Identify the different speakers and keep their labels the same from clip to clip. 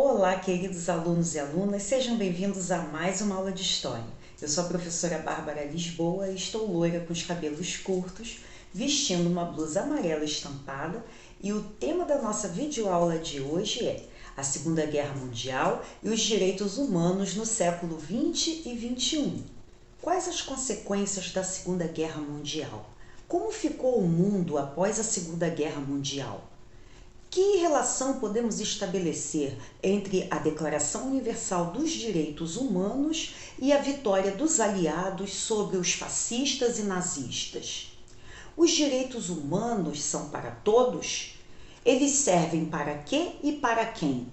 Speaker 1: Olá, queridos alunos e alunas, sejam bem-vindos a mais uma aula de História. Eu sou a professora Bárbara Lisboa e estou loira com os cabelos curtos, vestindo uma blusa amarela estampada e o tema da nossa videoaula de hoje é a Segunda Guerra Mundial e os direitos humanos no século XX e XXI. Quais as consequências da Segunda Guerra Mundial? Como ficou o mundo após a Segunda Guerra Mundial? Que relação podemos estabelecer entre a Declaração Universal dos Direitos Humanos e a vitória dos aliados sobre os fascistas e nazistas? Os direitos humanos são para todos? Eles servem para quê e para quem?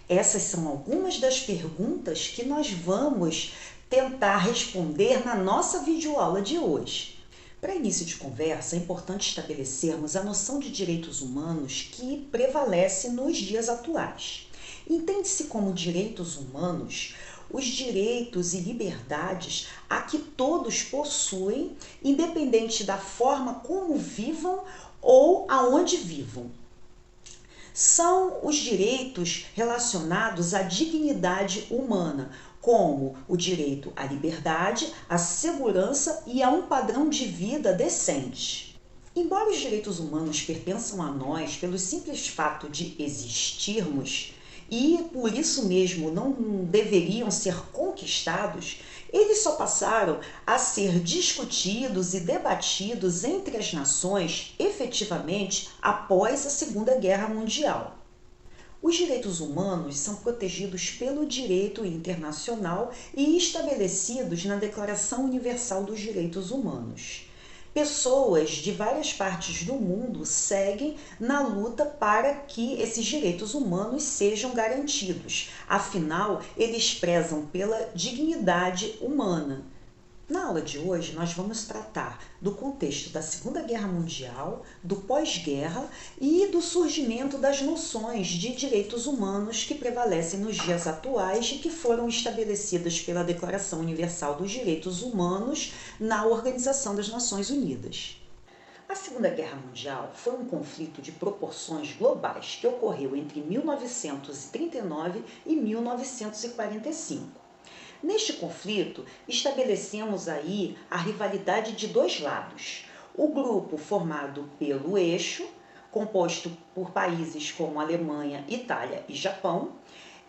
Speaker 1: Essas são algumas das perguntas que nós vamos tentar responder na nossa videoaula de hoje. Para início de conversa, é importante estabelecermos a noção de direitos humanos que prevalece nos dias atuais. Entende-se como direitos humanos os direitos e liberdades a que todos possuem, independente da forma como vivam ou aonde vivam. São os direitos relacionados à dignidade humana, como o direito à liberdade, à segurança e a um padrão de vida decente. Embora os direitos humanos pertençam a nós pelo simples fato de existirmos, e por isso mesmo não deveriam ser conquistados, eles só passaram a ser discutidos e debatidos entre as nações efetivamente após a Segunda Guerra Mundial. Os direitos humanos são protegidos pelo direito internacional e estabelecidos na Declaração Universal dos Direitos Humanos. Pessoas de várias partes do mundo seguem na luta para que esses direitos humanos sejam garantidos. Afinal, eles prezam pela dignidade humana. Na aula de hoje, nós vamos tratar do contexto da Segunda Guerra Mundial, do pós-guerra e do surgimento das noções de direitos humanos que prevalecem nos dias atuais e que foram estabelecidas pela Declaração Universal dos Direitos Humanos na Organização das Nações Unidas. A Segunda Guerra Mundial foi um conflito de proporções globais que ocorreu entre 1939 e 1945. Neste conflito, estabelecemos aí a rivalidade de dois lados. O grupo formado pelo eixo, composto por países como Alemanha, Itália e Japão,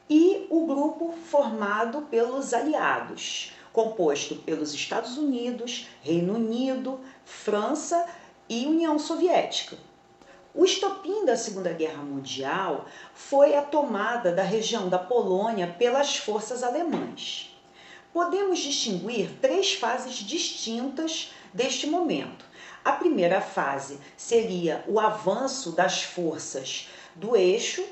Speaker 1: e o grupo formado pelos aliados, composto pelos Estados Unidos, Reino Unido, França e União Soviética. O estopim da Segunda Guerra Mundial foi a tomada da região da Polônia pelas forças alemãs. Podemos distinguir três fases distintas deste momento. A primeira fase seria o avanço das forças do eixo.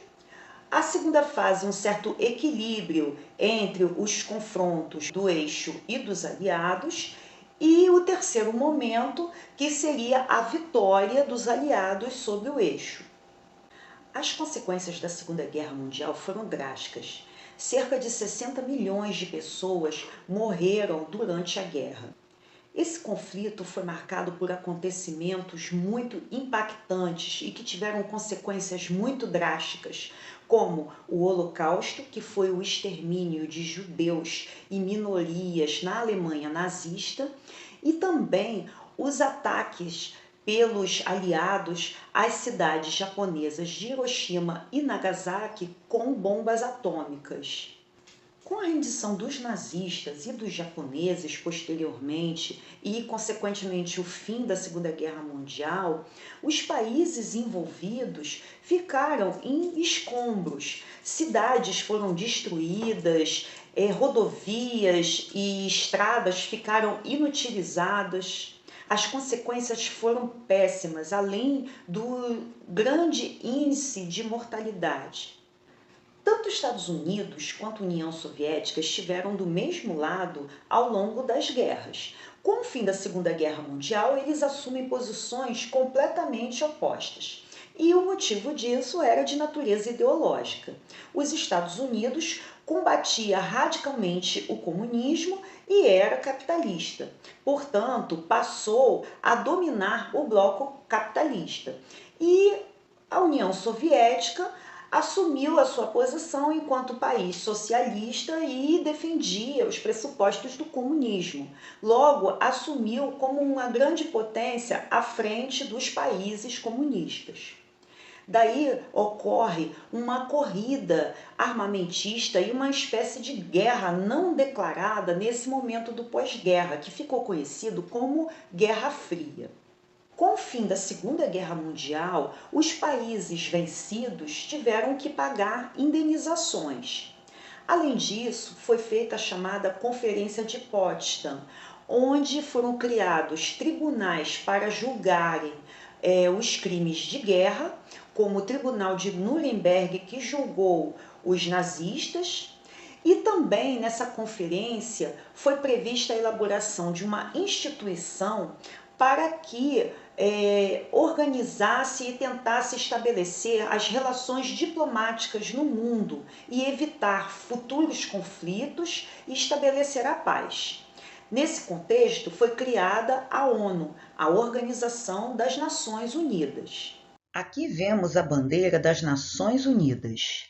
Speaker 1: A segunda fase, um certo equilíbrio entre os confrontos do eixo e dos aliados. E o terceiro momento, que seria a vitória dos aliados sobre o eixo. As consequências da Segunda Guerra Mundial foram drásticas. Cerca de 60 milhões de pessoas morreram durante a guerra. Esse conflito foi marcado por acontecimentos muito impactantes e que tiveram consequências muito drásticas, como o Holocausto, que foi o extermínio de judeus e minorias na Alemanha nazista, e também os ataques pelos aliados às cidades japonesas de Hiroshima e Nagasaki com bombas atômicas. Com a rendição dos nazistas e dos japoneses posteriormente e, consequentemente, o fim da Segunda Guerra Mundial, os países envolvidos ficaram em escombros. Cidades foram destruídas, rodovias e estradas ficaram inutilizadas. As consequências foram péssimas, além do grande índice de mortalidade. Tanto os Estados Unidos quanto a União Soviética estiveram do mesmo lado ao longo das guerras. Com o fim da Segunda Guerra Mundial, eles assumem posições completamente opostas. E o motivo disso era de natureza ideológica. Os Estados Unidos combatia radicalmente o comunismo e era capitalista. Portanto, passou a dominar o bloco capitalista. E a União Soviética assumiu a sua posição enquanto país socialista e defendia os pressupostos do comunismo. Logo, assumiu como uma grande potência à frente dos países comunistas. Daí ocorre uma corrida armamentista e uma espécie de guerra não declarada nesse momento do pós-guerra, que ficou conhecido como Guerra Fria. Com o fim da Segunda Guerra Mundial, os países vencidos tiveram que pagar indenizações. Além disso, foi feita a chamada Conferência de Potsdam, onde foram criados tribunais para julgarem os crimes de guerra, como o Tribunal de Nuremberg, que julgou os nazistas, e também nessa conferência foi prevista a elaboração de uma instituição para que organizasse e tentasse estabelecer as relações diplomáticas no mundo e evitar futuros conflitos e estabelecer a paz. Nesse contexto, foi criada a ONU, a Organização das Nações Unidas. Aqui vemos a bandeira das Nações Unidas.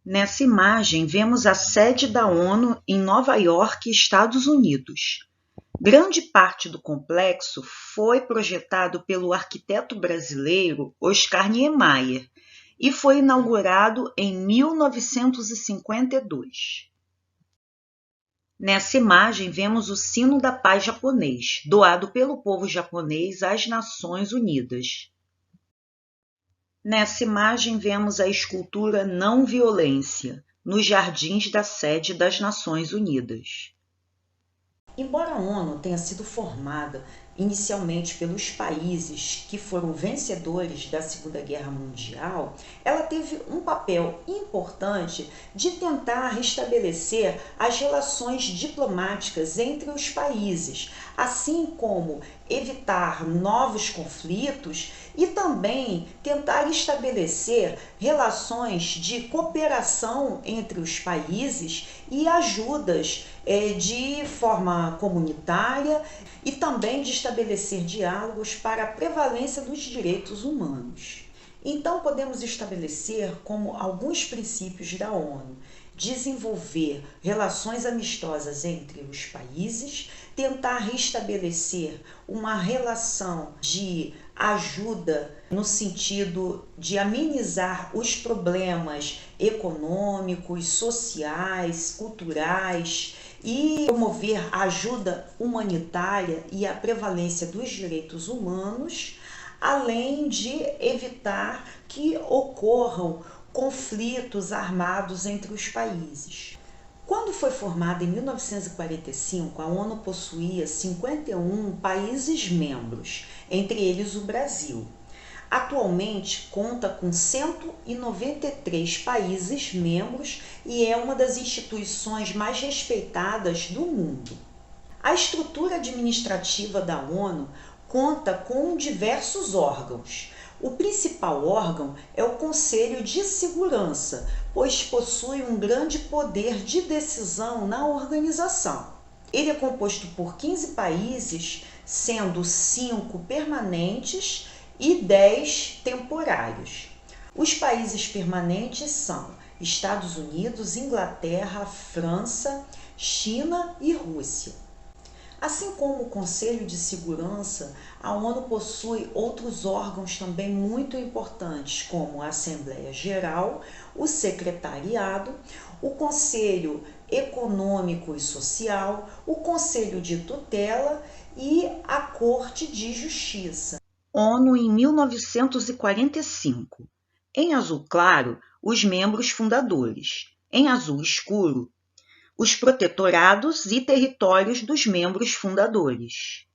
Speaker 1: Nessa imagem, vemos a sede da ONU em Nova York, Estados Unidos. Grande parte do complexo foi projetado pelo arquiteto brasileiro Oscar Niemeyer e foi inaugurado em 1952. Nessa imagem, vemos o Sino da Paz japonês, doado pelo povo japonês às Nações Unidas. Nessa imagem, vemos a escultura Não Violência, nos jardins da sede das Nações Unidas. Embora a ONU tenha sido formada inicialmente pelos países que foram vencedores da Segunda Guerra Mundial, ela teve um papel importante de tentar restabelecer as relações diplomáticas entre os países, assim como evitar novos conflitos e também tentar estabelecer relações de cooperação entre os países e ajudas de forma comunitária e também de estabelecer diálogos para a prevalência dos direitos humanos. Então, podemos estabelecer como alguns princípios da ONU: desenvolver relações amistosas entre os países, tentar restabelecer uma relação de ajuda no sentido de amenizar os problemas econômicos, sociais, culturais e promover a ajuda humanitária e a prevalência dos direitos humanos, além de evitar que ocorram conflitos armados entre os países. Quando foi formada em 1945, a ONU possuía 51 países membros, entre eles o Brasil. Atualmente conta com 193 países membros e é uma das instituições mais respeitadas do mundo. A estrutura administrativa da ONU conta com diversos órgãos. O principal órgão é o Conselho de Segurança, pois possui um grande poder de decisão na organização. Ele é composto por 15 países, sendo 5 permanentes e 10 temporários. Os países permanentes são Estados Unidos, Inglaterra, França, China e Rússia. Assim como o Conselho de Segurança, a ONU possui outros órgãos também muito importantes, como a Assembleia Geral, o Secretariado, o Conselho Econômico e Social, o Conselho de Tutela e a Corte de Justiça. ONU em 1945. Em azul claro, os membros fundadores. Em azul escuro, os protetorados e territórios dos membros fundadores.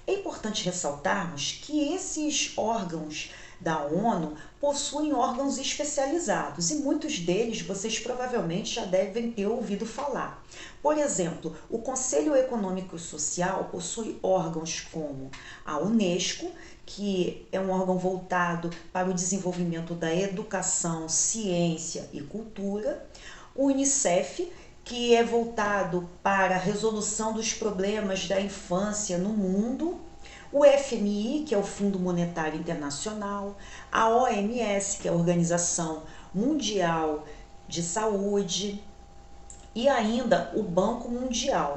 Speaker 1: É importante ressaltarmos que esses órgãos da ONU possuem órgãos especializados e muitos deles vocês provavelmente já devem ter ouvido falar. Por exemplo, o Conselho Econômico e Social possui órgãos como a Unesco, que é um órgão voltado para o desenvolvimento da educação, ciência e cultura, o Unicef, que é voltado para a resolução dos problemas da infância no mundo, o FMI, que é o Fundo Monetário Internacional, a OMS, que é a Organização Mundial de Saúde, e ainda o Banco Mundial.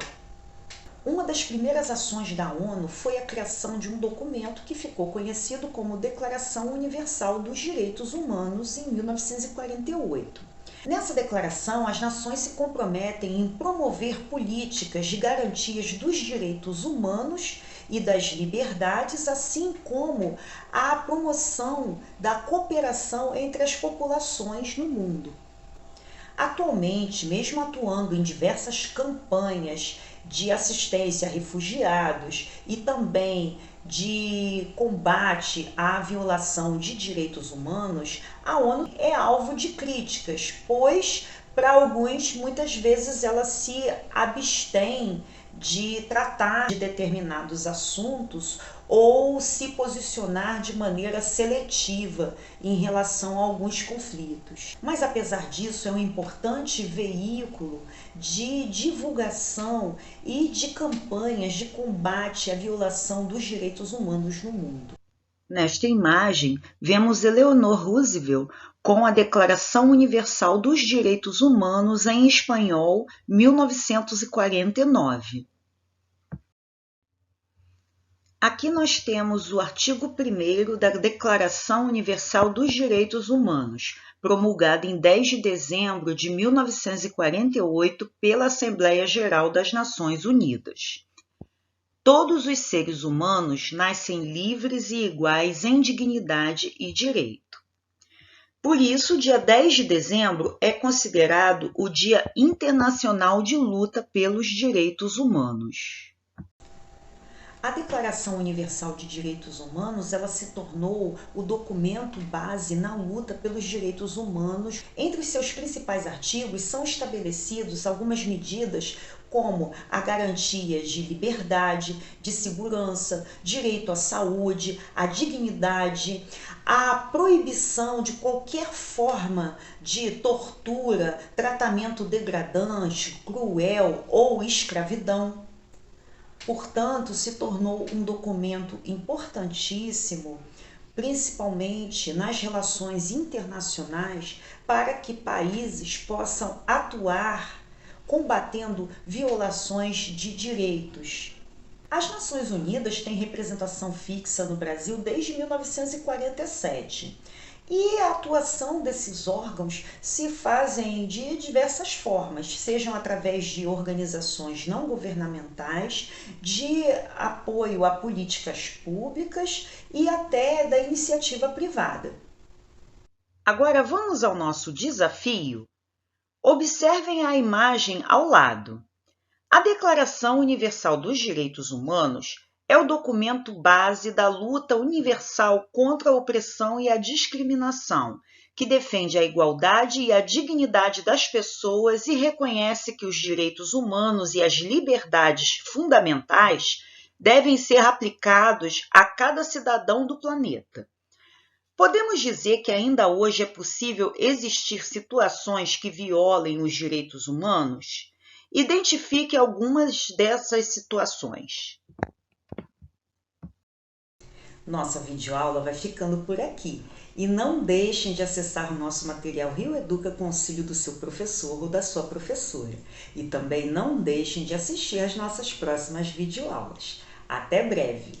Speaker 1: Uma das primeiras ações da ONU foi a criação de um documento que ficou conhecido como Declaração Universal dos Direitos Humanos em 1948. Nessa declaração, as nações se comprometem em promover políticas de garantias dos direitos humanos e das liberdades, assim como a promoção da cooperação entre as populações no mundo. Atualmente, mesmo atuando em diversas campanhas de assistência a refugiados e também de combate à violação de direitos humanos, a ONU é alvo de críticas, pois para alguns muitas vezes ela se abstém de tratar de determinados assuntos ou se posicionar de maneira seletiva em relação a alguns conflitos. Mas apesar disso, é um importante veículo de divulgação e de campanhas de combate à violação dos direitos humanos no mundo. Nesta imagem, vemos Eleanor Roosevelt com a Declaração Universal dos Direitos Humanos em espanhol, 1949. Aqui nós temos o artigo 1º da Declaração Universal dos Direitos Humanos, promulgada em 10 de dezembro de 1948 pela Assembleia Geral das Nações Unidas. Todos os seres humanos nascem livres e iguais em dignidade e direito. Por isso, o dia 10 de dezembro é considerado o Dia Internacional de Luta pelos Direitos Humanos. A Declaração Universal de Direitos Humanos, ela se tornou o documento base na luta pelos direitos humanos. Entre os seus principais artigos são estabelecidos algumas medidas como a garantia de liberdade, de segurança, direito à saúde, à dignidade, a proibição de qualquer forma de tortura, tratamento degradante, cruel ou escravidão. Portanto, se tornou um documento importantíssimo, principalmente nas relações internacionais, para que países possam atuar combatendo violações de direitos. As Nações Unidas têm representação fixa no Brasil desde 1947. E a atuação desses órgãos se fazem de diversas formas, sejam através de organizações não governamentais, de apoio a políticas públicas e até da iniciativa privada. Agora vamos ao nosso desafio? Observem a imagem ao lado. A Declaração Universal dos Direitos Humanos é o documento base da luta universal contra a opressão e a discriminação, que defende a igualdade e a dignidade das pessoas e reconhece que os direitos humanos e as liberdades fundamentais devem ser aplicados a cada cidadão do planeta. Podemos dizer que ainda hoje é possível existir situações que violem os direitos humanos? Identifique algumas dessas situações. Nossa videoaula vai ficando por aqui. E não deixem de acessar o nosso material Rio Educa com auxílio do seu professor ou da sua professora. E também não deixem de assistir às nossas próximas videoaulas. Até breve!